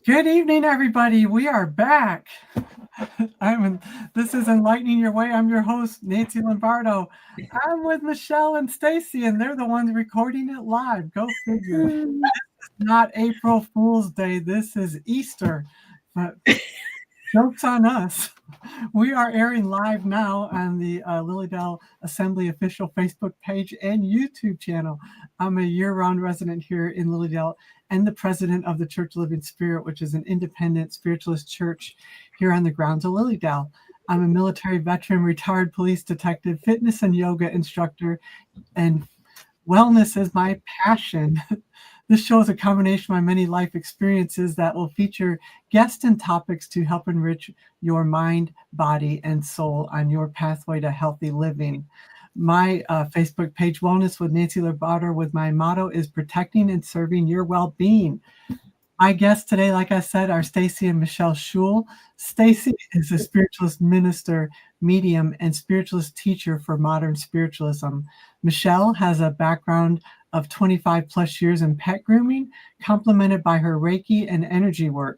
Good evening, everybody. We are back. This is Enlightening Your Way. I'm your host, Nancy Lombardo. I'm with Michele and Stacy, and they're the ones recording it live. Go figure. This is not April Fool's Day. This is Easter. But joke's on us. We are airing live now on the Lilydale Assembly official Facebook page and YouTube channel. I'm a year-round resident here in Lilydale and the president of the Church Living Spirit, which is an independent spiritualist church here on the grounds of Lilydale. I'm a military veteran, retired police detective, fitness and yoga instructor, and wellness is my passion. This show is a combination of my many life experiences that will feature guests and topics to help enrich your mind, body, and soul on your pathway to healthy living. My Facebook page, Wellness with Nancy Lombardo, with my motto is protecting and serving your well-being. My guests today, like I said, are Stacy and Michele Shull. Stacy is a spiritualist minister, medium, and spiritualist teacher for modern spiritualism. Michele has a background of 25 plus years in pet grooming, complemented by her Reiki and energy work.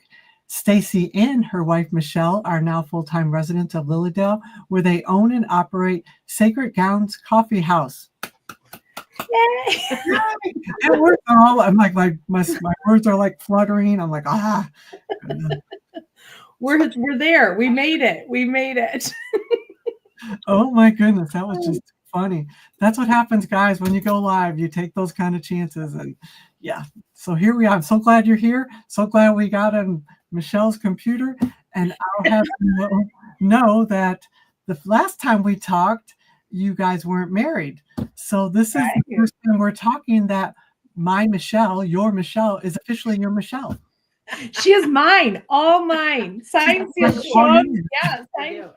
Stacy and her wife, Michele, are now full-time residents of Lilydale, where they own and operate Sacred Gowns Coffee House. Yay! And I'm like, my words are like fluttering. I'm like, We're there. We made it. Oh my goodness, that was just funny. That's what happens, guys, when you go live. You take those kind of chances, and yeah. So here we are. I'm so glad you're here. So glad we got on Michele's computer, and I'll have you know that the last time we talked, you guys weren't married. So this is the first time we're talking that my Michele, your Michele, is officially your Michele. She is mine, all mine. Signed, sealed, yeah, I do.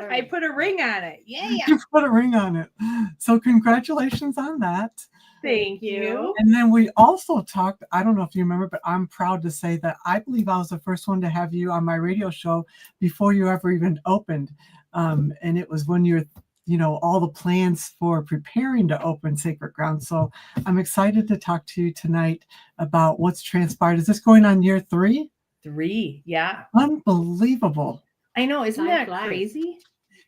I put a ring on it. Yeah. You put a ring on it. So congratulations on that. Thank you. And then we also talked, I don't know if you remember, but I'm proud to say that I believe I was the first one to have you on my radio show before you ever even opened. And it was when you're, all the plans for preparing to open Sacred Ground. So I'm excited to talk to you tonight about what's transpired. Is this going on year 3? 3, yeah. Unbelievable. I know, isn't that crazy?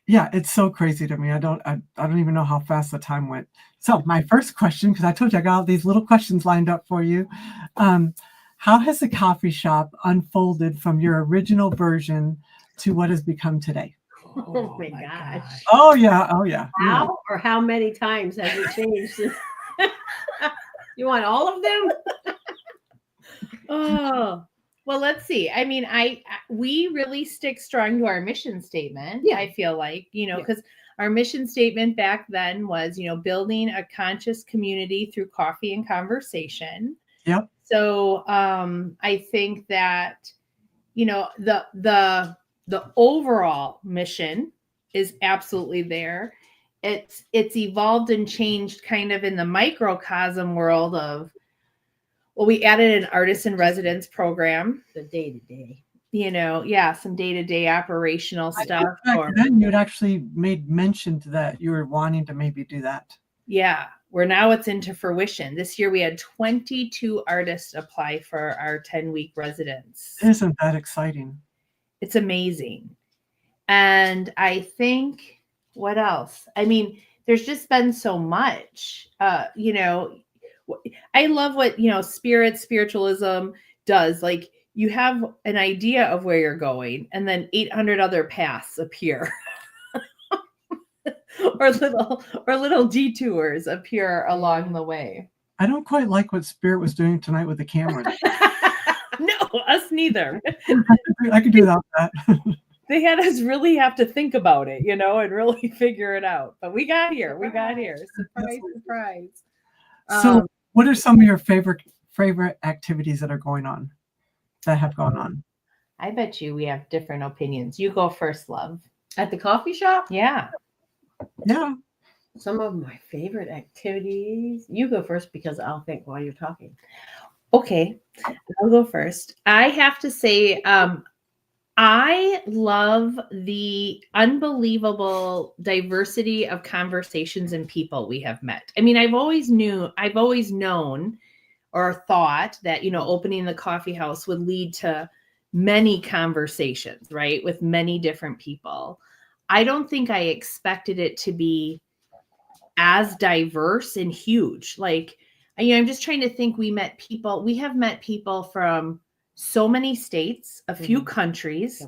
Yeah, it's so crazy to me. I don't even know how fast the time went. So my first question, because I told you I got all these little questions lined up for you. How has the coffee shop unfolded from your original version to what has become today? Oh my gosh. Oh yeah. How or how many times has it changed? You want all of them? Oh, well, let's see. I mean, we really stick strong to our mission statement. Yeah. I feel like, because our mission statement back then was, building a conscious community through coffee and conversation. Yep. So I think that, the overall mission is absolutely there. It's evolved and changed kind of in the microcosm world of, well, we added an artist in residence program. The day-to-day. Some day-to-day operational stuff. Then you had actually made mention to that you were wanting to maybe do that. Yeah, where now it's into fruition. This year we had 22 artists apply for our 10-week residence. Isn't that exciting? It's amazing. And I think, what else? I mean, there's just been so much, I love what, spiritualism does. Like, you have an idea of where you're going, and then 800 other paths appear. or little detours appear along the way. I don't quite like what Spirit was doing tonight with the cameras. No, us neither. I could do without that. They had us really have to think about it, and really figure it out. But we got here. Surprise. So what are some of your favorite activities that have gone on? I bet you we have different opinions. You go first, love. At the coffee shop? Yeah. Some of my favorite activities. You go first because I'll think while you're talking. Okay, I'll go first. I have to say, I love the unbelievable diversity of conversations and people we have met. I mean, I've always known or thought that, opening the coffee house would lead to many conversations, right, with many different people. I don't think I expected it to be as diverse and huge. Like, I'm just trying to think. We have met people from so many states, a few countries,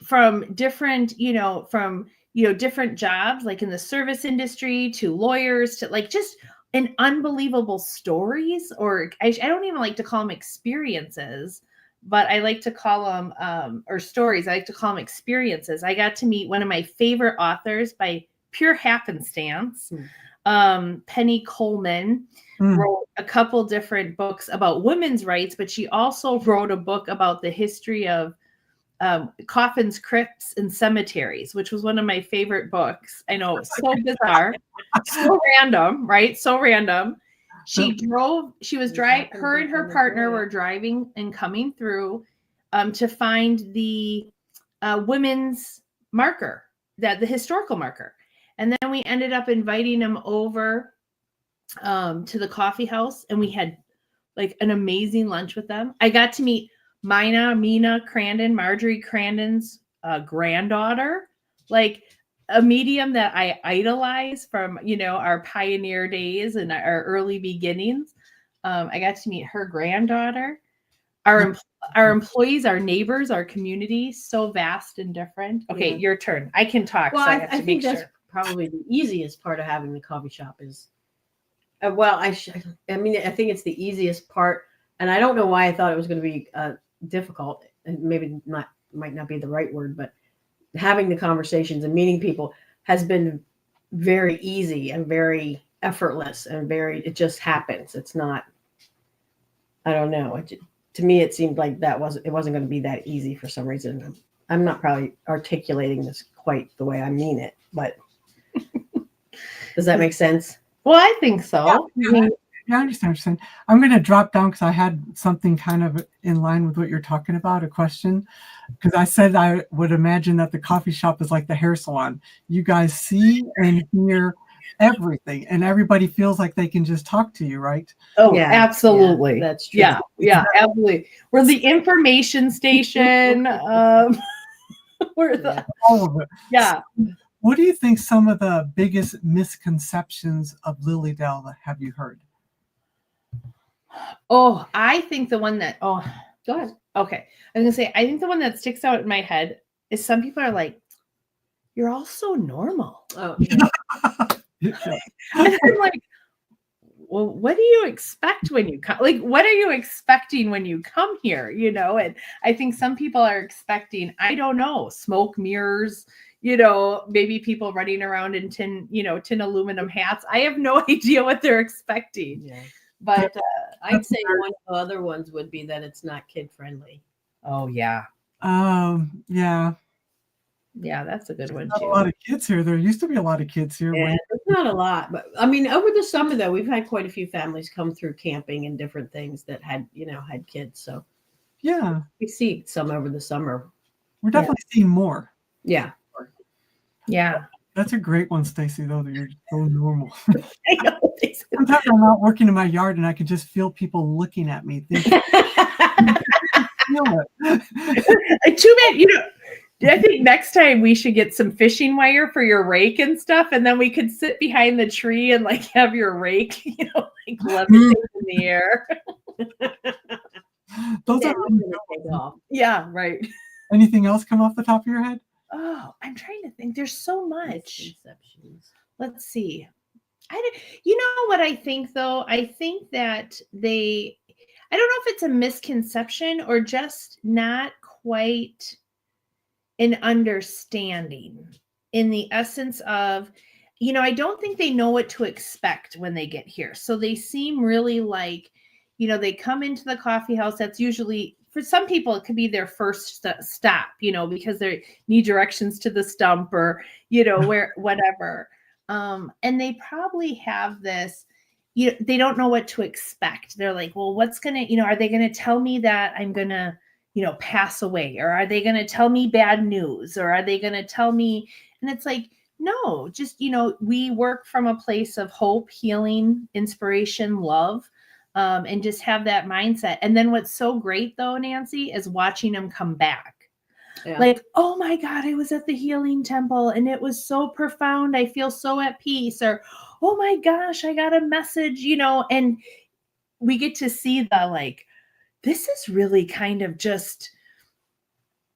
from different, different jobs, like in the service industry, to lawyers, to like just an unbelievable stories, or I don't even like to call them experiences, but I like to call them, or stories. I like to call them experiences. I got to meet one of my favorite authors by pure happenstance. Penny Coleman wrote a couple different books about women's rights, but she also wrote a book about the history of coffins, crypts, and cemeteries, which was one of my favorite books. I know, so bizarre, so random, right? So random. Her and her partner were driving and coming through to find the women's marker, the historical marker. And then we ended up inviting them over to the coffee house, and we had like an amazing lunch with them. I got to meet Mina Crandon, Marjorie Crandon's granddaughter, like a medium that I idolize from, our pioneer days and our early beginnings. I got to meet her granddaughter. Our employees, our neighbors, our community, so vast and different. Okay, your turn. I can talk. Well, so I think that's probably the easiest part of having the coffee shop is, I think it's the easiest part. And I don't know why I thought it was going to be difficult, and maybe might not be the right word, but having the conversations and meeting people has been very easy and very effortless and it just happens. It's not, I don't know. To me, it seemed like it wasn't going to be that easy for some reason. I'm not probably articulating this quite the way I mean it, but does that make sense? Well, I think so. Yeah, I understand what you're saying. I'm going to drop down because I had something kind of in line with what you're talking about, a question. Because I said I would imagine that the coffee shop is like the hair salon. You guys see and hear everything, and everybody feels like they can just talk to you, right? Oh, yeah, absolutely. Yeah, that's true. Yeah, absolutely. We're the information station. We're all of it. Yeah. What do you think some of the biggest misconceptions of Lilydale have you heard? Oh, I think the one that, go ahead. Okay. I was going to say, I think the one that sticks out in my head is some people are like, you're all so normal. Oh, yeah. And I'm like, well, what do you expect when you come? Like, what are you expecting when you come here? And I think some people are expecting, I don't know, smoke mirrors, maybe people running around in tin aluminum hats. I have no idea what they're expecting. Yeah. But I'd say one of the other ones would be that it's not kid friendly. Oh, yeah. Yeah. Yeah, that's a good one Not too. a lot of kids here. There used to be a lot of kids here. Yeah, it's not a lot, but I mean, over the summer though, we've had quite a few families come through camping and different things that had kids. So yeah, we see some over the summer. We're definitely seeing more. Yeah. Yeah. That's a great one, Stacy, though, that you're so normal. I know. Sometimes I'm out working in my yard and I can just feel people looking at me thinking, feel it. Too bad, I think next time we should get some fishing wire for your rake and stuff, and then we could sit behind the tree and like have your rake, like levitate in the air. Those are really take off. Yeah, right. Anything else come off the top of your head? Oh, I'm trying to think. There's so much. Misconceptions. Let's see. You know what I think though? I think that I don't know if it's a misconception or just not quite an understanding in the essence of, I don't think they know what to expect when they get here. So they seem really like, they come into the coffee house. That's usually, for some people, it could be their first stop, because they need directions to the stump or, where, whatever. And they probably have this, they don't know what to expect. They're like, well, what's going to, are they going to tell me that I'm going to, pass away? Or are they going to tell me bad news? Or are they going to tell me? And it's like, no, just, we work from a place of hope, healing, inspiration, love. and just have that mindset. And then what's so great though, Nancy, is watching them come back. Yeah. Like, oh my God, I was at the healing temple and it was so profound. I feel so at peace. Or, oh my gosh, I got a message, and we get to see the like, this is really kind of just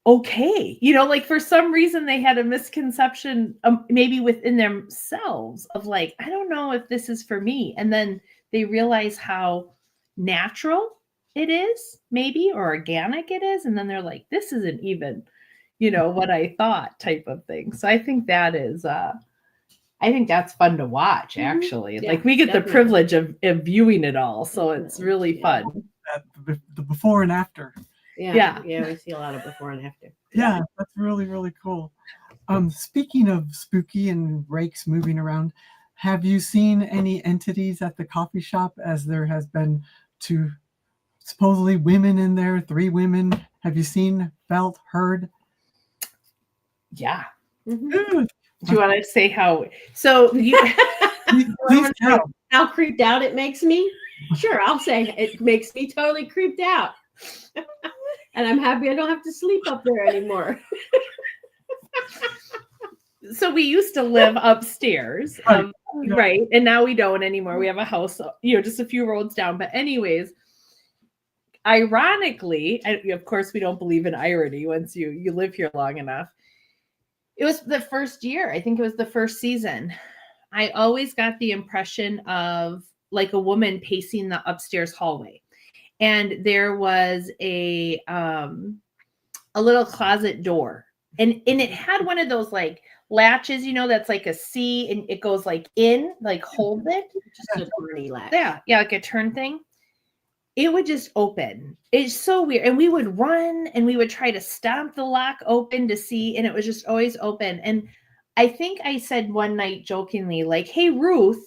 okay. Like for some reason they had a misconception maybe within themselves of like, I don't know if this is for me. And then they realize how natural it is maybe, or organic it is. And then they're like, this isn't even, what I thought type of thing. So I think that is, I think that's fun to watch actually. Yeah, like we get definitely. the privilege of viewing it all. So it's really fun. The before and after. Yeah, we see a lot of before and after. Yeah, that's really, really cool. Speaking of spooky and rakes moving around, have you seen any entities at the coffee shop, as there has been two supposedly women in there, 3 women? Have you seen, felt, heard? Yeah. Mhm. Good. Do you want to say how? So you Please tell. How creeped out it makes me? Sure, I'll say it makes me totally creeped out. And I'm happy I don't have to sleep up there anymore. So we used to live upstairs, right? And now we don't anymore. We have a house, just a few roads down. But anyways, ironically, and of course we don't believe in irony once you live here long enough. It was the first year. I think it was the first season. I always got the impression of like a woman pacing the upstairs hallway. And there was a little closet door. And it had one of those like latches, that's like a C and it goes like in, like hold it. Just a turny latch. Yeah, like a turn thing. It would just open. It's so weird. And we would run and we would try to stomp the lock open to see, and it was just always open. And I think I said one night jokingly, like, hey, Ruth,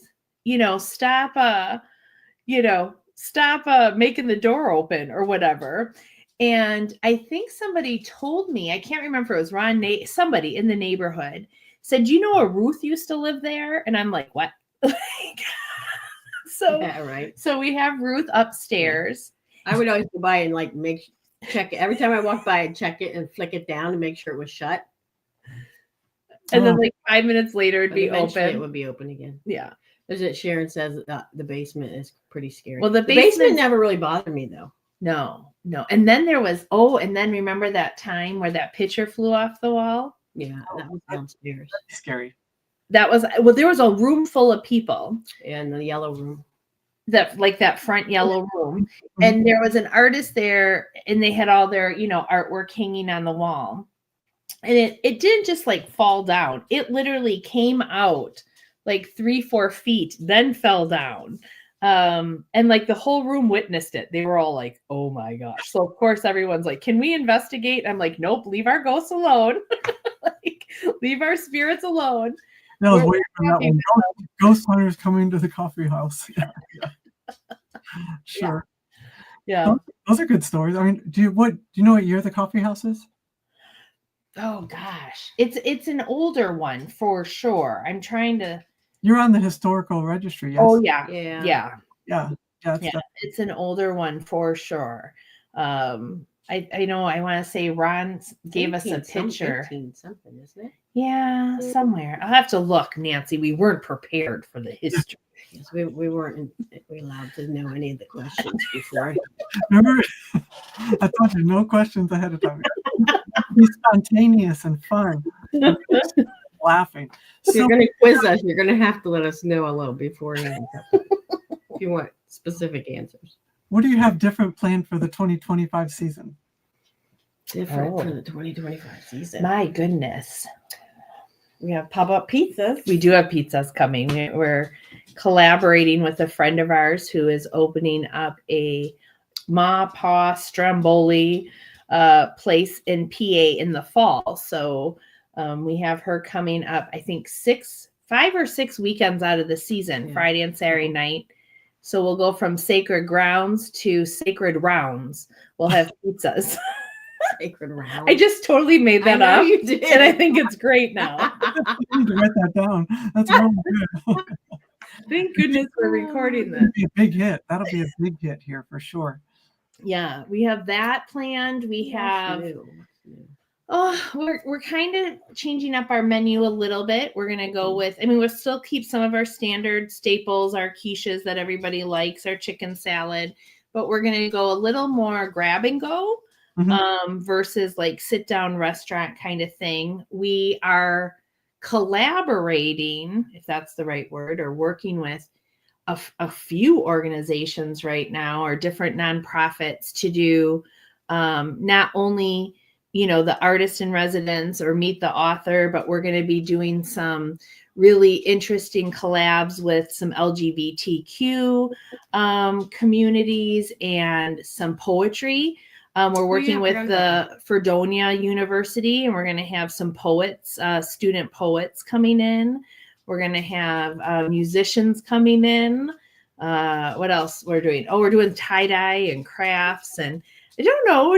stop making the door open or whatever. And I think somebody told me, I can't remember if it was Ron, somebody in the neighborhood said, a Ruth used to live there? And I'm like, what? So, yeah, right. So we have Ruth upstairs. I would always go by and like check it. Every time I walked by, I'd check it and flick it down to make sure it was shut. And then like 5 minutes later, it'd be open. It would be open again. Yeah. There's it. Sharon says the basement is pretty scary. Well, the basement never really bothered me though. No. And then there was, and then remember that time where that picture flew off the wall? Yeah, that was downstairs. Scary. That was, there was a room full of people. In the yellow room. That front yellow room. And there was an artist there and they had all their, artwork hanging on the wall. And it didn't just like fall down. It literally came out like 3-4 feet, then fell down. And like the whole room witnessed it. They were all like, oh my gosh. So of course everyone's like, can we investigate? I'm like, nope, leave our ghosts alone. Like, leave our spirits alone. I was waiting for that one. Ghost hunters coming to the coffee house. Yeah. Sure. Yeah. Those are good stories. I mean, do you know what year the coffee house is? Oh gosh. It's an older one for sure. I'm trying to. You're on the historical registry, yes? Oh yeah. It's an older one for sure. I know. I want to say Ron gave us a picture. Something, isn't it? Yeah, somewhere. I'll have to look, Nancy. We weren't prepared for the history. Yes, we weren't allowed to know any of the questions before. Remember, I told you no questions ahead of time. Be spontaneous and fun. Laughing. If you're going to quiz us, you're going to have to let us know a little beforehand if you want specific answers. What do you have different planned for the 2025 season? Different for the 2025 season. My goodness. We have pop-up pizzas. We do have pizzas coming. We're collaborating with a friend of ours who is opening up a Ma Pa Stromboli place in PA in the fall. So we have her coming up, I think 5 or 6 weekends out of the season, Friday and Saturday night. So we'll go from sacred grounds to sacred rounds. We'll have pizzas. Sacred rounds. I just totally made that up. You did. And I think it's great now. I need to write that down. That's really good. Thank goodness we're recording this. That'll be a big hit. That'll be a big hit here for sure. Yeah, we have that planned. We have we're kind of changing up our menu a little bit. We're gonna go with, I mean, we'll still keep some of our standard staples, our quiches that everybody likes, our chicken salad, but we're gonna go a little more grab and go versus like sit down restaurant kind of thing. We are collaborating, if that's the right word, or working with a few organizations right now or different nonprofits to do not only the artist in residence or meet the author, but we're going to be doing some really interesting collabs with some LGBTQ communities and some poetry. We're working with the Fredonia University, and we're going to have some poets, student poets coming in. We're going to have musicians coming in. What else we're doing? Oh, we're doing tie-dye and crafts. And I don't know,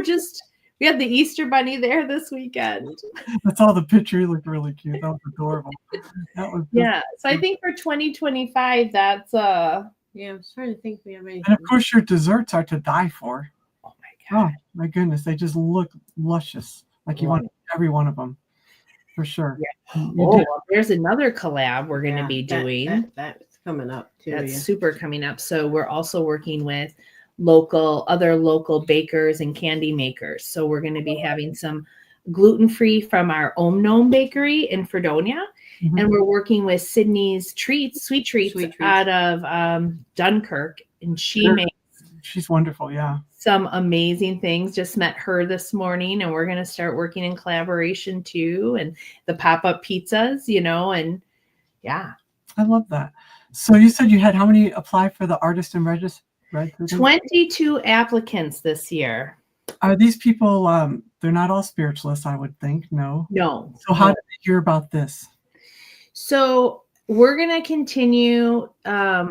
we had the Easter Bunny there this weekend. That's all the picture. Looked really cute. That was adorable. That was yeah. So I think for 2025, that's yeah, I'm trying to think if we have anything. And of course your desserts are to die for. Oh my God. Oh my goodness. They just look luscious. Like you want every one of them. For sure. Yeah. Well, there's another collab we're going to be doing. That's coming up too. That's super coming up. So we're also working with other local bakers and candy makers. So we're going to be having some gluten-free from our Om Gnome Bakery in Fredonia. And we're working with Sydney's Sweet Treats out of Dunkirk. And she's wonderful. Yeah. Some amazing things. Just met her this morning, and we're going to start working in collaboration too. And the pop-up pizzas, and yeah. I love that. So you said you had how many apply for the artist and register? 22 applicants this year. Are these people, they're not all spiritualists, I would think. No. So how did they hear about this? So we're going to continue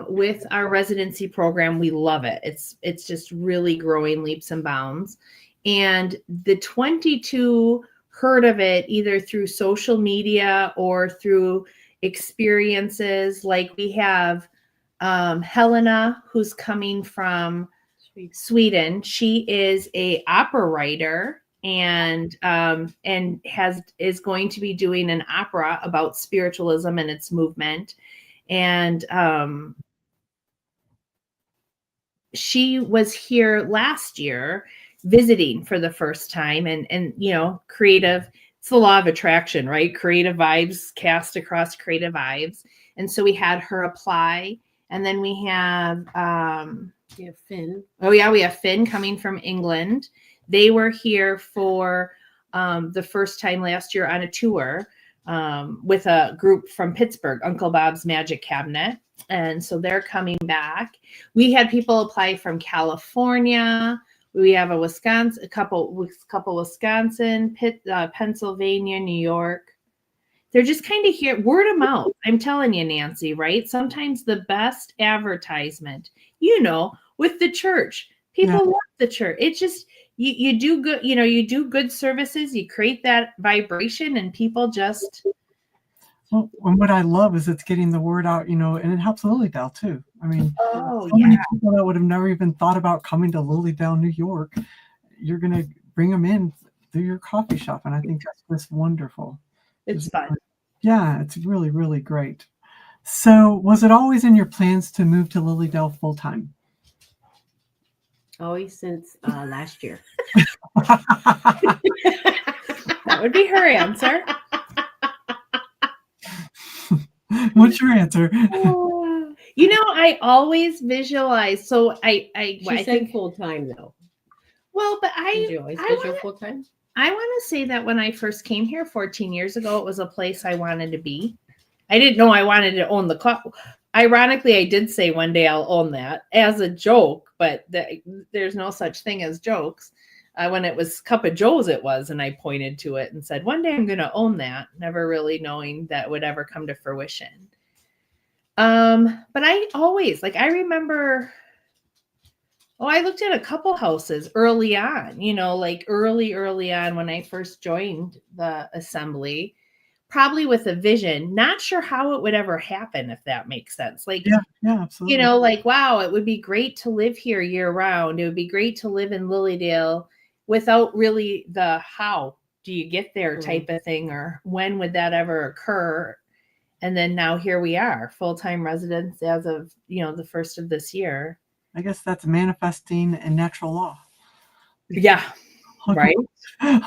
with our residency program. We love it. It's just really growing leaps and bounds. And the 22 heard of it either through social media or through experiences. Like we have Helena, who's coming from Sweden. She is a opera writer and is going to be doing an opera about spiritualism and its movement. And she was here last year visiting for the first time, and creative. It's the law of attraction, right? Creative vibes cast across creative vibes. And so we had her apply. And then we have Finn. Oh yeah, we have Finn coming from England. They were here for the first time last year on a tour with a group from Pittsburgh, Uncle Bob's Magic Cabinet. And so they're coming back. We had people apply from California. We have a couple Wisconsin, Pennsylvania, New York. They're just kind of here, word of mouth. I'm telling you, Nancy, right? Sometimes the best advertisement, with the church, people love the church. It's just, you do good, you do good services, you create that vibration, and people just. Well, and what I love is it's getting the word out, and it helps Lilydale too. I mean, many people that would have never even thought about coming to Lilydale, New York, you're going to bring them in through your coffee shop. And I think that's just wonderful. It's fun. Yeah, it's really, really great. So was it always in your plans to move to Lilydale full time? Always since last year. That would be her answer. What's your answer? I always visualize. So I think full time though. Well, but Did you always visual full time? I want to say that when I first came here 14 years ago, it was a place I wanted to be. I didn't know I wanted to own the coffee. Ironically, I did say one day I'll own that as a joke, but there's no such thing as jokes. When it was Cup of Joe's, it was, and I pointed to it and said, one day I'm going to own that, never really knowing that would ever come to fruition. But I always, I remember, I looked at a couple houses early on, early on when I first joined the assembly. probably with a vision, not sure how it would ever happen, if that makes sense. Like, Yeah, absolutely. you know, like, wow, it would be great to live here year round. It would be great to live in Lilydale without really the how do you get there type of thing, or when would that ever occur? And then now here we are, full-time residents as of, you know, the first of this year. I guess that's manifesting and natural law. Yeah. Right.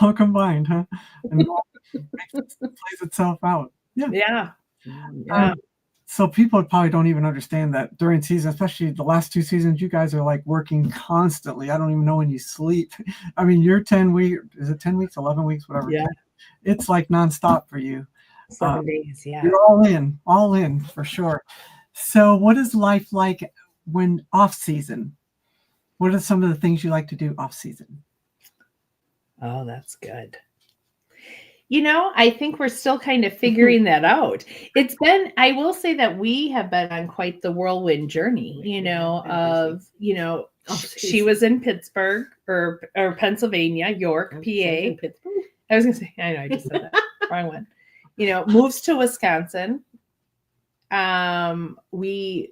All combined, huh? And it plays itself out. Yeah. So people probably don't even understand that during season, especially the last 2 seasons, you guys are like working constantly. I don't even know when you sleep. I mean, you're 10 weeks, is it 10 weeks, 11 weeks, whatever. Yeah. It's like nonstop for you. 7 days. Yeah. You're all in for sure. So what is life like when off season? What are some of the things you like to do off season? Oh, that's good. You know, I think we're still kind of figuring that out. It's been, I will say that we have been on quite the whirlwind journey, you know, of, you know, she was in Pittsburgh or Pennsylvania, York, PA. Pittsburgh? I was going to say, I know, I just said that. Wrong one. You know, moves to Wisconsin. We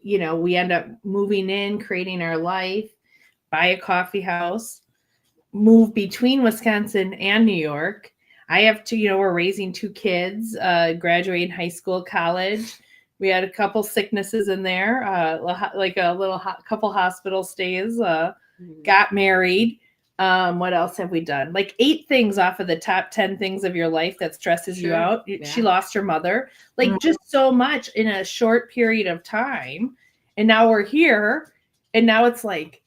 end up moving in, creating our life, buy a coffee house, move between Wisconsin and New York. I have two, you know, we're raising 2 kids, graduating high school, college. We had a couple sicknesses in there, like a little couple hospital stays, got married. What else have we done? Like 8 things off of the top 10 things of your life that stresses you out. Yeah. She lost her mother, like just so much in a short period of time. And now we're here. And now it's like,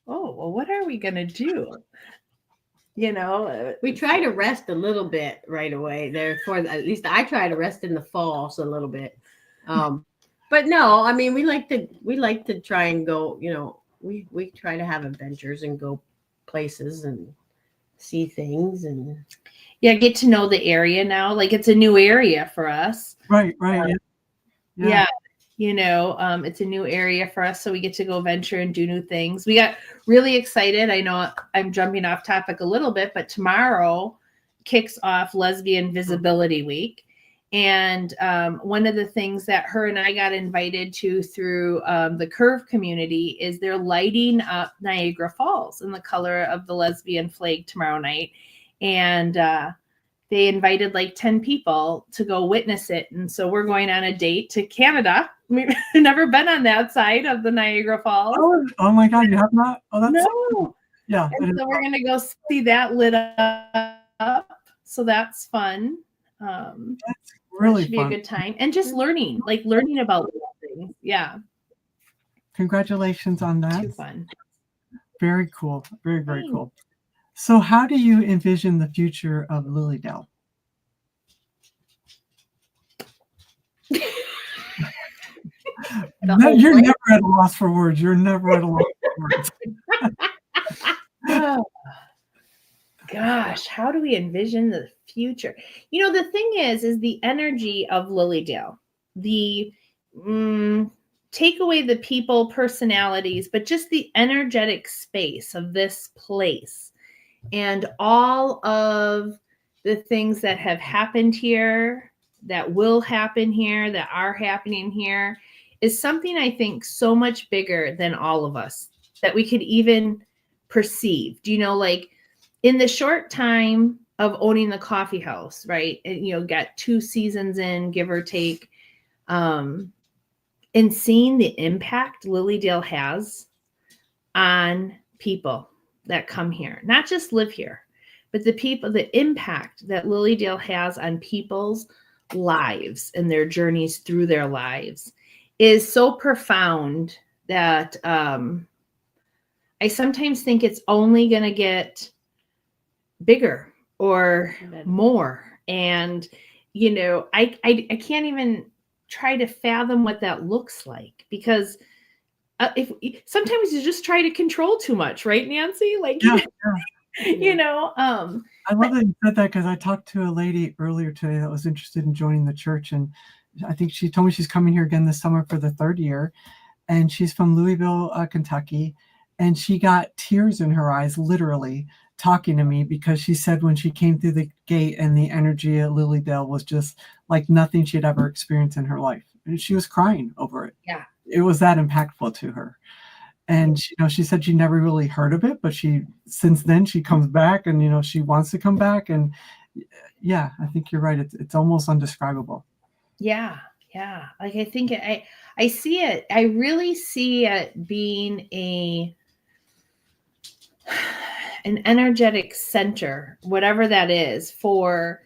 oh, well, what are we going to do? You know, we try to rest a little bit right away. Therefore, at least I try to rest in the fall so a little bit. But no, I mean, we like to try and go, you know, we try to have adventures and go places and see things and get to know the area now. Like it's a new area for us. Right. Yeah. You know, it's a new area for us, so we get to go venture and do new things. We got really excited. I know I'm jumping off topic a little bit, but tomorrow kicks off Lesbian Visibility Week. And one of the things that her and I got invited to through the Curve community is they're lighting up Niagara Falls in the color of the lesbian flag tomorrow night. And they invited like 10 people to go witness it. And so we're going on a date to Canada. We've never been on that side of the Niagara Falls. Oh my God, you have not? Oh, that's no. Yeah. And so we're going to go see that lit up. So that's fun. That's really should be fun. A good time. And just learning about things. Yeah. Congratulations on that. Too fun. Very cool. Very, very cool. So how do you envision the future of Lilydale? You're never at a loss for words. You're never at a loss for words. Oh, gosh, how do we envision the future? You know, the thing is the energy of Lilydale. The take away the people, personalities, but just the energetic space of this place. And all of the things that have happened here, that will happen here, that are happening here, is something I think so much bigger than all of us that we could even perceive. Do you know, like in the short time of owning the coffee house, right? And, you know, got 2 seasons in, give or take, and seeing the impact Lilydale has on people that come here, not just live here, but the impact that Lilydale has on people's lives and their journeys through their lives is so profound that I sometimes think it's only going to get bigger or more. And, you know, I can't even try to fathom what that looks like, because if sometimes you just try to control too much, right, Nancy? Like, you know, I love that you said that, because I talked to a lady earlier today that was interested in joining the church, and I think she told me she's coming here again this summer for the 3rd year, and she's from Louisville, Kentucky, and she got tears in her eyes, literally, talking to me because she said when she came through the gate and the energy at Lilydale was just like nothing she'd ever experienced in her life. And she was crying over it. Yeah. It was that impactful to her. And she said she never really heard of it, but since then she comes back and she wants to come back. And yeah, I think you're right. It's almost undescribable. Yeah. Yeah. Like I think I see it. I really see it being an energetic center, whatever that is, for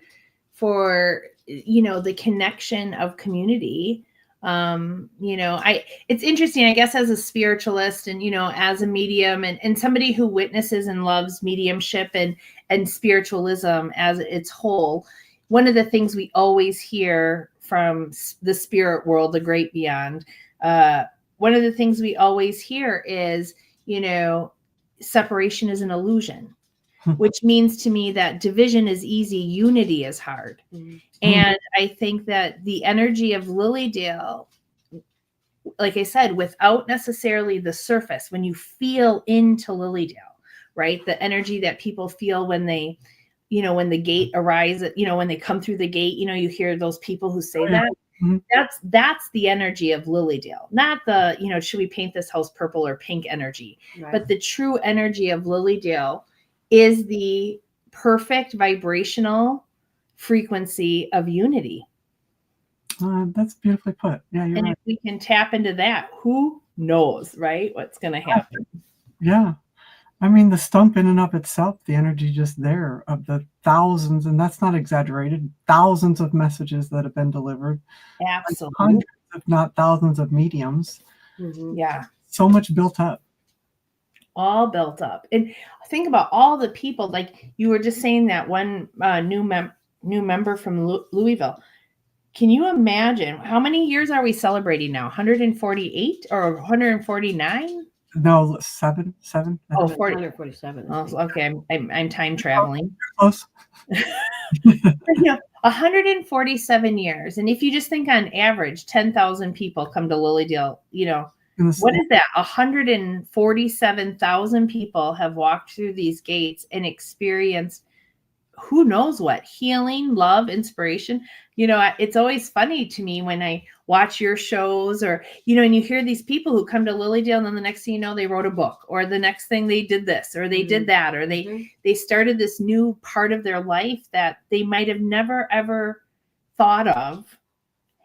the connection of community. It's interesting, I guess, as a spiritualist and as a medium and somebody who witnesses and loves mediumship and spiritualism as its whole. One of the things we always hear from the spirit world, the great beyond, one of the things we always hear is, separation is an illusion, which means to me that division is easy, unity is hard. And I think that the energy of Lilydale, like I said, without necessarily the surface, when you feel into Lilydale, right? The energy that people feel when they, when the gate arises, when they come through the gate, you hear those people who say that. That's the energy of Lilydale, not the, should we paint this house purple or pink energy, right? But the true energy of Lilydale is the perfect vibrational frequency of unity. That's beautifully put. Yeah, you're right. If we can tap into that, who knows, right? What's going to happen? Yeah. I mean, the stump in and of itself, the energy just there of the thousands, and that's not exaggerated, thousands of messages that have been delivered. Absolutely. Like hundreds, if not thousands of mediums. Yeah. So much built up. All built up. And think about all the people, like you were just saying that one new member from Louisville. Can you imagine how many years are we celebrating now? 148 or 149? No, seven. Oh, 147. Oh, okay. I'm time traveling. Close. 147 years. And if you just think on average, 10,000 people come to Lilydale, what is that? 147,000 people have walked through these gates and experienced who knows what, healing, love, inspiration. It's always funny to me when I watch your shows or, and you hear these people who come to Lilydale and then the next thing you know, they wrote a book, or the next thing they did this, or they did that, or they started this new part of their life that they might have never, ever thought of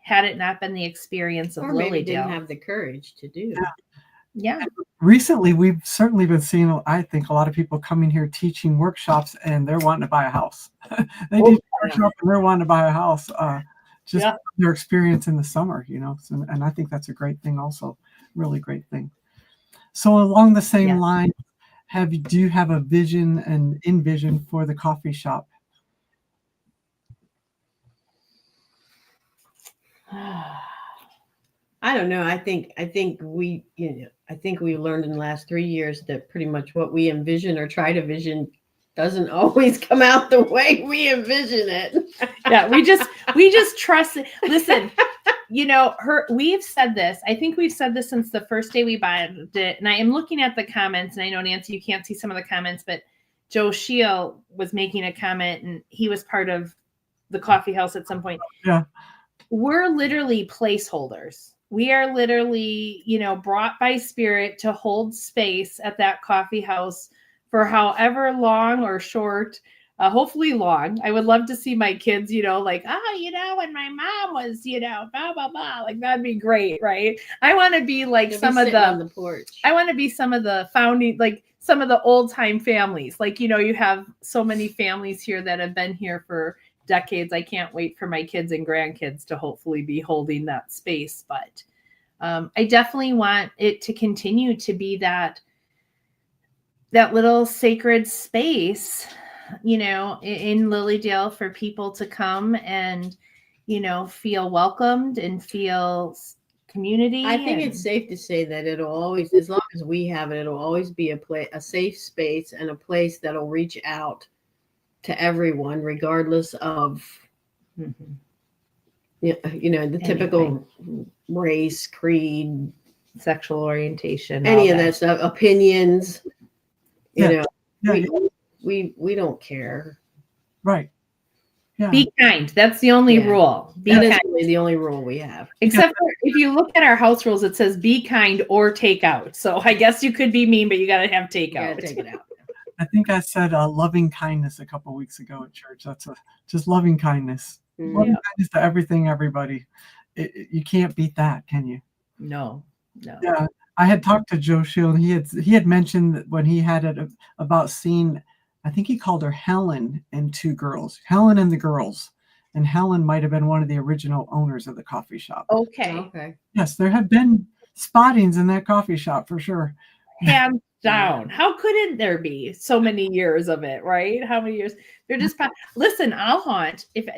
had it not been the experience of Lilydale. Or maybe didn't have the courage to do. Yeah. Recently, we've certainly been seeing, I think, a lot of people coming here teaching workshops and they're wanting to buy a house. They teach a workshop and they're wanting to buy a house. Their experience in the summer, and I think that's a great thing also, really great thing. So along the same line, do you have a vision and envision for the coffee shop? I don't know. I think we learned in the last 3 years that pretty much what we envision or try to vision doesn't always come out the way we envision it. Yeah, we just trust it. Listen, we've said this. I think we've said this since the first day we bought it. And I am looking at the comments, and I know, Nancy, you can't see some of the comments, but Joe Shield was making a comment, and he was part of the coffee house at some point. Yeah. We're literally placeholders. We are literally, brought by spirit to hold space at that coffee house for however long or short, hopefully long. I would love to see my kids, when my mom was, blah, blah, blah, like that'd be great, right? I want to be like on the porch. I want to be some of the founding, like some of the old time families. Like, you have so many families here that have been here for decades. I can't wait for my kids and grandkids to hopefully be holding that space. But I definitely want it to continue to be that little sacred space, in Lilydale for people to come and, feel welcomed and feel community. I think it's safe to say that it'll always, as long as we have it, it'll always be a safe space and a place that'll reach out to everyone, regardless of, the typical race, creed, sexual orientation, any of that stuff, opinions. we don't care. Right. Yeah. Be kind. That's the only Yeah. rule. Be That is kind. really the only rule we have. Except for if you look at our house rules, it says be kind or take out. So I guess you could be mean, but you got to have take You out. gotta take it out. I think I said loving kindness a couple weeks ago at church. That's just loving kindness. Loving kindness to everything, everybody. You can't beat that, can you? No. Yeah, I had talked to Joe Shield. He had mentioned that when he had it about seeing, I think he called her Helen and two girls, Helen and the girls, and Helen might have been one of the original owners of the coffee shop. Okay. Yes, there have been spottings in that coffee shop for sure. Hands down. How couldn't there be so many years of it, right? How many years? They're just listen, I'll haunt if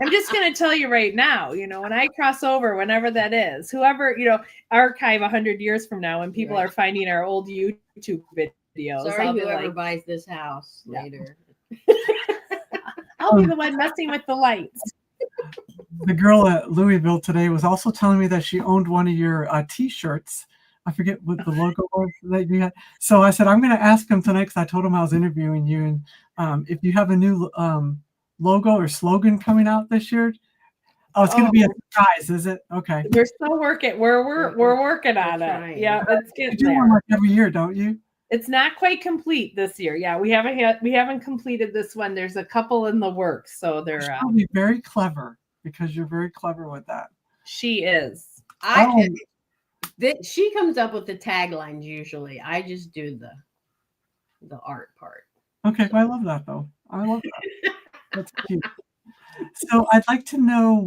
I'm just going to tell you right now, when I cross over, whenever that is, whoever, archive 100 years from now when people are finding our old YouTube videos. Sorry, I'll be whoever like, buys this house later. I'll be the one messing with the lights. The girl at Louisville today was also telling me that she owned one of your T-shirts. I forget what the logo was that you had. So I said, I'm going to ask him tonight because I told him I was interviewing you. And if you have a new logo or slogan coming out this year. Oh, it's going to be a surprise, is it? Okay. We're still working. We're working on it. Yeah, it's getting there. You do one like every year, don't you? It's not quite complete this year. Yeah, we haven't completed this one. There's a couple in the works, so they're probably very clever because you're very clever with that. She is. She comes up with the taglines usually. I just do the art part. Okay, well, I love that though. I love that. That's cute. So I'd like to know,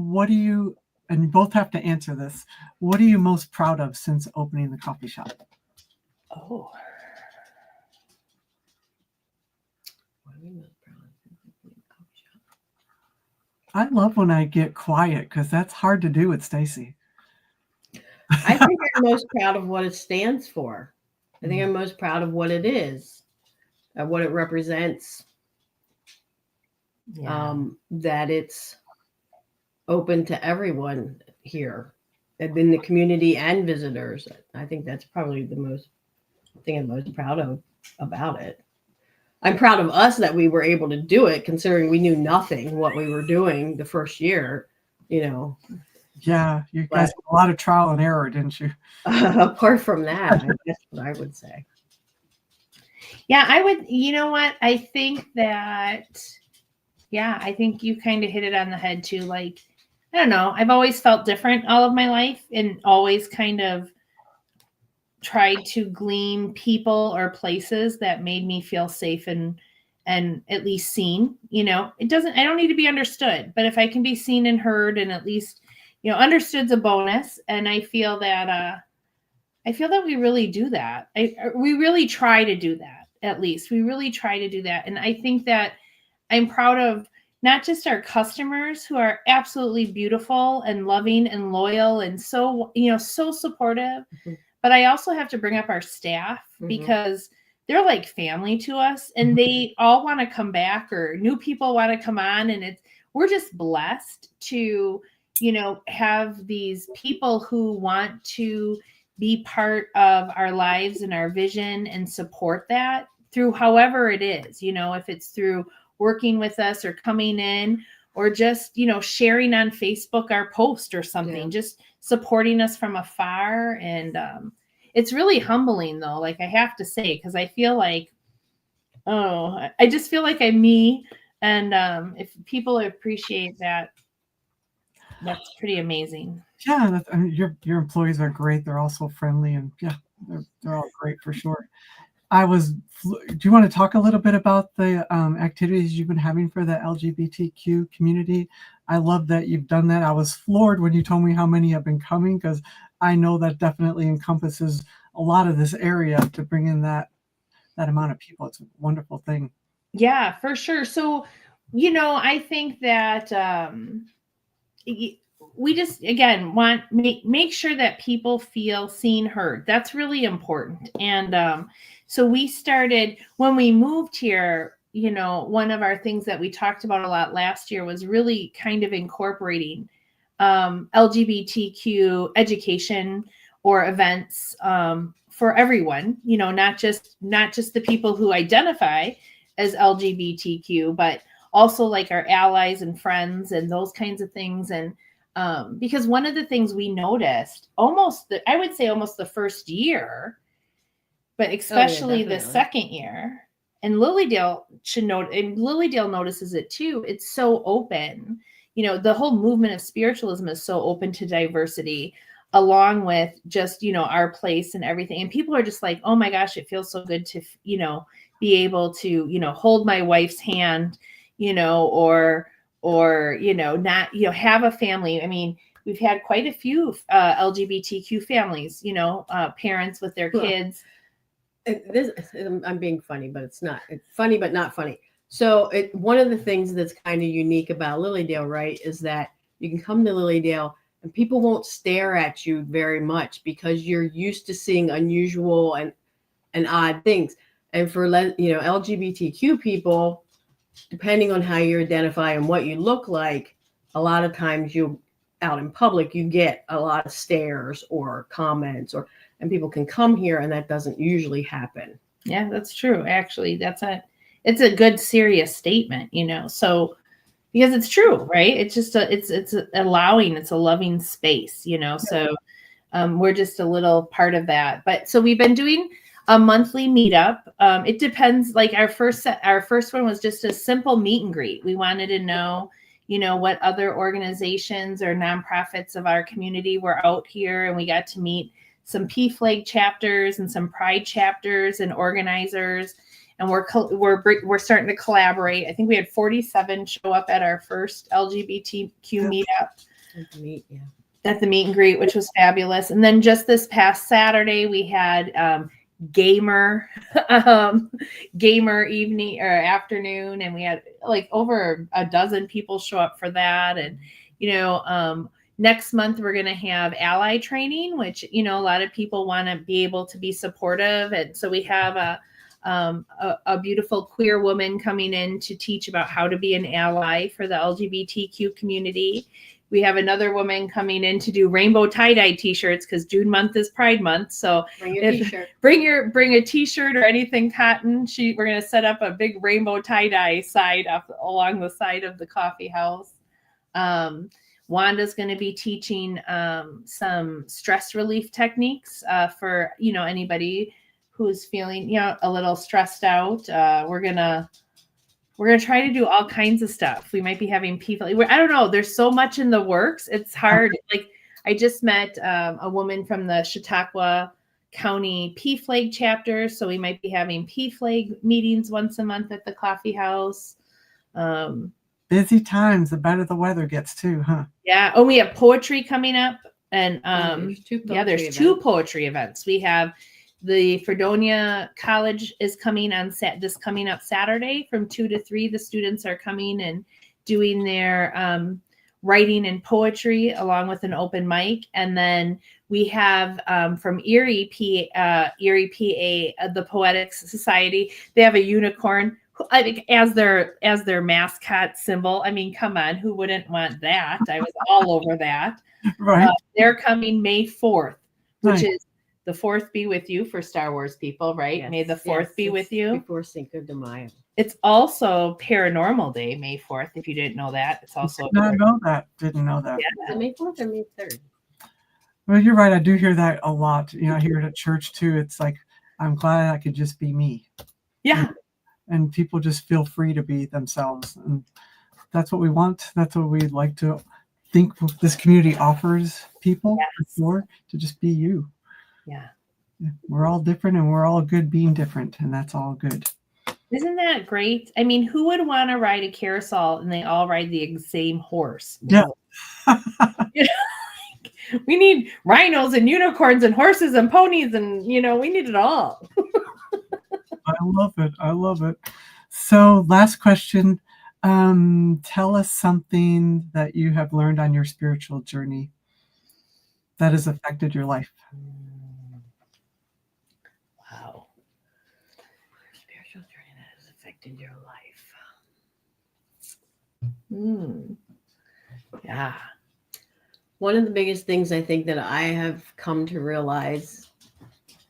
and you both have to answer this, what are you most proud of since opening the coffee shop? Oh. What are we most proud of since opening the coffee shop? I love when I get quiet because that's hard to do with Stacy. I think I'm most proud of what it stands for. I think I'm most proud of what it is, what it represents. Yeah. That it's open to everyone here and in the community and visitors. I think that's probably the thing I'm most proud of about it. I'm proud of us that we were able to do it, considering we knew nothing what we were doing the first year, Yeah, you guys had a lot of trial and error, didn't you? Apart from that, that's what I would say. Yeah, I would. You know what? I think that. Yeah, I think you kind of hit it on the head too. Like, I don't know. I've always felt different all of my life and always kind of tried to glean people or places that made me feel safe and at least seen. I don't need to be understood, but if I can be seen and heard and at least, understood's a bonus. And I feel that we really do that. We really try to do that. At least we really try to do that. And I think that I'm proud of not just our customers who are absolutely beautiful and loving and loyal and so, so supportive, but I also have to bring up our staff because they're like family to us and they all want to come back or new people want to come on. And we're just blessed to, have these people who want to be part of our lives and our vision and support that through however it is, if it's through working with us or coming in or just, sharing on Facebook our post or something, just supporting us from afar. And it's really humbling though, like I have to say, because I feel like, I just feel like I'm me. And if people appreciate that, that's pretty amazing. Yeah, your employees are great. They're also friendly and they're all great for sure. Do you want to talk a little bit about the activities you've been having for the LGBTQ community? I love that you've done that. I was floored when you told me how many have been coming because I know that definitely encompasses a lot of this area to bring in that amount of people. It's a wonderful thing. Yeah, for sure. So, I think that we just, again, want make sure that people feel seen, heard. That's really important. And so we started when we moved here, one of our things that we talked about a lot last year was really kind of incorporating LGBTQ education or events for everyone, you know, not just the people who identify as LGBTQ, but also like our allies and friends and those kinds of things. And because one of the things we noticed I would say almost the first year, but especially the second year, and Lilydale should note, and Lilydale notices it too. It's so open. You know, the whole movement of spiritualism is so open to diversity, along with just, you know, our place and everything. And people are just like, oh my gosh, it feels so good to, you know, be able to, you know, hold my wife's hand, you know, or, you know, not, you know, have a family. I mean, we've had quite a few LGBTQ families, you know, parents with their kids. I'm being funny, but it's not. It's funny, but not funny. So one of the things that's kind of unique about Lilydale, right, is that you can come to Lilydale and people won't stare at you very much because you're used to seeing unusual and odd things. And for, you know, LGBTQ people, depending on how you identify and what you look like, a lot of times out in public, you get a lot of stares or comments, and people can come here and that doesn't usually happen. Yeah, that's true. Actually, it's a good serious statement, you know, so because it's true, right? It's just it's allowing, it's a loving space, you know, so we're just a little part of that. But so we've been doing a monthly meetup. It depends. Like our first one was just a simple meet and greet. We wanted to know, you know, what other organizations or nonprofits of our community were out here, and we got to meet some PFLAG chapters and some Pride chapters and organizers, and we're starting to collaborate. I think we had 47 show up at our first LGBTQ meetup. At the meet and greet, which was fabulous. And then just this past Saturday, we had gamer evening or afternoon, and we had like over a dozen people show up for that. And you know, next month we're going to have ally training, which, you know, a lot of people want to be able to be supportive, and so we have a beautiful queer woman coming in to teach about how to be an ally for the LGBTQ community. We have another woman coming in to do rainbow tie-dye t-shirts because June month is Pride Month. So bring your t-shirt. Bring a t-shirt or anything cotton. We're going to set up a big rainbow tie-dye side up along the side of the coffee house. Wanda's going to be teaching some stress relief techniques for, you know, anybody who's feeling, you know, a little stressed out. We're gonna try to do all kinds of stuff. We might be having people. I don't know. There's so much in the works. It's hard. Like I just met a woman from the Chautauqua County PFLAG chapter, so we might be having PFLAG meetings once a month at the coffee house. Busy times. The better the weather gets too, huh? Yeah. Oh, we have poetry coming up, and there's two poetry events. We have the Fredonia College is coming on this coming up Saturday from 2 to 3. The students are coming and doing their writing and poetry along with an open mic. And then we have from Erie, PA, the Poetic Society. They have a unicorn, I think, as their mascot symbol. I mean, come on, who wouldn't want that? I was all over that. Right. They're coming May 4th, which Right. is the 4th be with you for Star Wars people, right? Yes, May the 4th be with you. Before Cinco de Mayo. It's also Paranormal Day, May 4th, if you didn't know that. It's also Didn't know that. Yeah. Is it May 4th or May 3rd? Well, you're right. I do hear that a lot. You know, I hear it at church too. It's like, I'm glad I could just be me. Yeah. And people just feel free to be themselves. And that's what we want. That's what we'd like to think this community offers people for, to just be you. Yeah. We're all different and we're all good being different. And that's all good. Isn't that great? I mean, who would want to ride a carousel and they all ride the same horse? Yeah. You know, we need rhinos and unicorns and horses and ponies, and, you know, we need it all. I love it. I love it. So last question. Tell us something that you have learned on your spiritual journey that has affected your life. Wow. Spiritual journey that has affected your life. Yeah. One of the biggest things I think that I have come to realize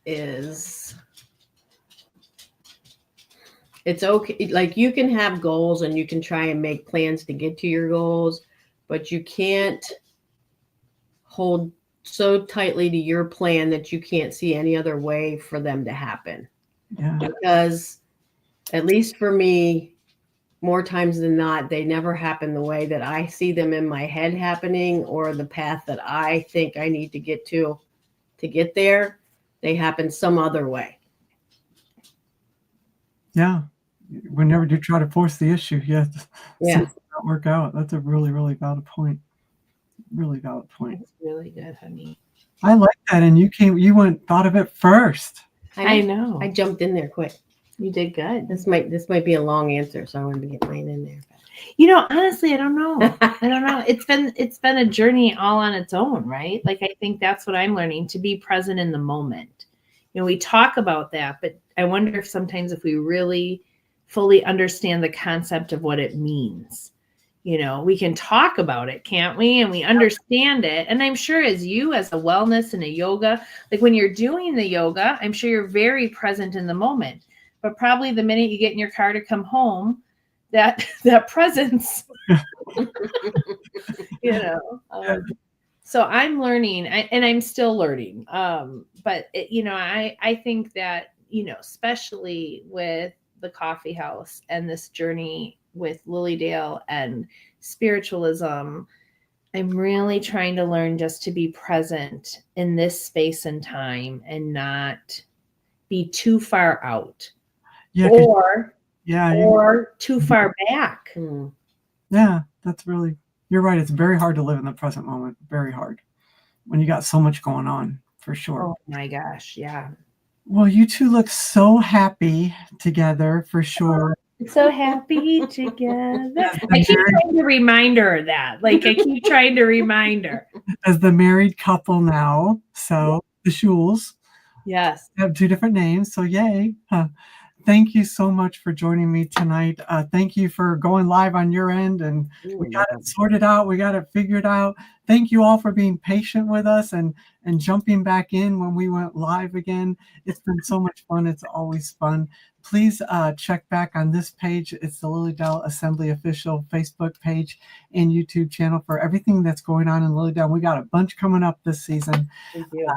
is it's okay. Like, you can have goals and you can try and make plans to get to your goals, but you can't hold so tightly to your plan that you can't see any other way for them to happen. Yeah. Because at least for me, more times than not, they never happen the way that I see them in my head happening, or the path that I think I need to get get there. They happen some other way. Yeah. Whenever you try to force the issue, you have to see Yeah. it not work out. That's a really, really valid point. Really valid point. That's really good, honey. I like that. And you thought of it first. I know. I jumped in there quick. You did good. This might be a long answer, so I wanted to get mine in there. You know, honestly, I don't know. I don't know. It's been a journey all on its own, right? Like, I think that's what I'm learning, to be present in the moment. You know, we talk about that, but I wonder if sometimes if we really fully understand the concept of what it means. You know, we can talk about it, can't we? And we understand it. And I'm sure as a wellness and a yoga, like when you're doing the yoga, I'm sure you're very present in the moment. But probably the minute you get in your car to come home, that presence, you know. So I'm learning, and I'm still learning. But I think that, you know, especially with the coffee house and this journey with Lilydale and spiritualism, I'm really trying to learn just to be present in this space and time and not be too far out. Yeah. Or Yeah. too far back. Yeah, you're right. It's very hard to live in the present moment. Very hard when you got so much going on, for sure. Oh my gosh. Yeah. Well, you two look so happy together, for sure. So happy together. I keep trying to remind her of that. Like, I keep trying to remind her. As the married couple now. So the Shulls. Yes. Have two different names. So yay. Thank you so much for joining me tonight. Thank you for going live on your end, and we got it sorted out. We got it figured out. Thank you all for being patient with us and jumping back in when we went live again. It's been so much fun. It's always fun. Please check back on this page. It's the Lilydale Assembly official Facebook page and YouTube channel for everything that's going on in Lilydale. We got a bunch coming up this season. Thank you.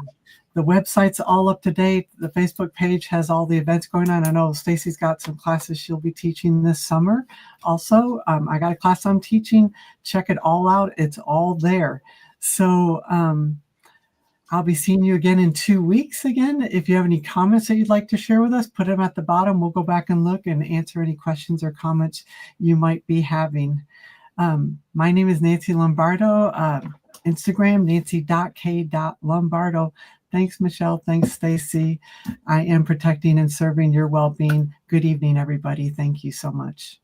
The website's all up to date. The Facebook page has all the events going on. I know Stacy's got some classes she'll be teaching this summer. Also, I got a class I'm teaching. Check it all out. It's all there. So I'll be seeing you again in 2 weeks again. If you have any comments that you'd like to share with us, put them at the bottom. We'll go back and look and answer any questions or comments you might be having. My name is Nancy Lombardo. Instagram, nancy.k.lombardo. Thanks, Michelle. Thanks, Stacy. I am protecting and serving your well-being. Good evening, everybody. Thank you so much.